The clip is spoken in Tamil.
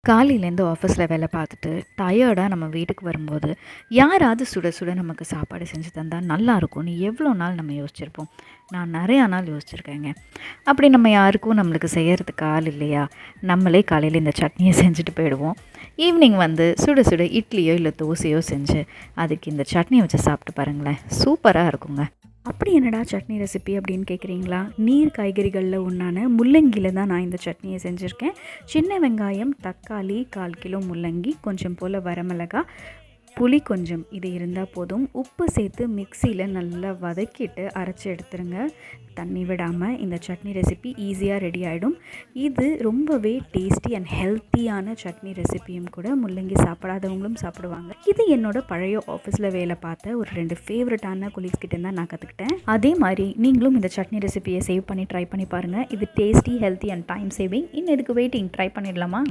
காலையிலேருந்து ஆஃபீஸில் வேலை பார்த்துட்டு டயர்டாக நம்ம வீட்டுக்கு வரும்போது யாராவது சுட சுட நமக்கு சாப்பாடு செஞ்சு தந்தால் நல்லாயிருக்கும்னு எவ்வளோ நாள் நம்ம யோசிச்சிருப்போம். நான் நிறையா நாள் யோசிச்சிருக்கேங்க. அப்படி நம்ம யாருக்கும் நம்மளுக்கு செய்கிறதுக்கு ஆள் இல்லையா, நம்மளே காலையில் இந்த சட்னியை செஞ்சுட்டு போயிடுவோம். ஈவினிங் வந்து சுட சுட இட்லியோ இல்லை தோசையோ செஞ்சு அதுக்கு இந்த சட்னியை வச்சு சாப்பிட்டு பாருங்களேன், சூப்பராக இருக்குங்க. அப்படி என்னடா சட்னி ரெசிபி அப்படின்னு கேட்குறீங்களா? நீர் காய்கறிகளில் ஒன்றான முள்ளங்கியில் தான் நான் இந்த சட்னியை செஞ்சுருக்கேன். சின்ன வெங்காயம், தக்காளி, 1/4 கிலோ முள்ளங்கி, கொஞ்சம் போல் வரமிளகாய், புளி கொஞ்சம், இது இருந்தால் போதும். உப்பு சேர்த்து மிக்சியில் நல்லா வதக்கிட்டு அரைச்சி எடுத்துருங்க, தண்ணி விடாமல். இந்த சட்னி ரெசிபி ஈஸியாக ரெடி ஆகிடும். இது ரொம்பவே டேஸ்டி அண்ட் ஹெல்த்தியான சட்னி ரெசிபியும் கூட. முள்ளங்கி சாப்பிடாதவங்களும் சாப்பிடுவாங்க. இது என்னோடய பழைய ஆஃபீஸில் வேலை பார்த்த ஒரு 2 ஃபேவரட்டான கொலீக்ஸ் கிட்டே தான் நான் கற்றுக்கிட்டேன். அதே மாதிரி நீங்களும் இந்த சட்னி ரெசிபியை சேவ் பண்ணி ட்ரை பண்ணி பாருங்கள். இது tasty, healthy and time saving. இன்னும் இதுக்கு வெயிட்டிங், ட்ரை பண்ணிடலாமா?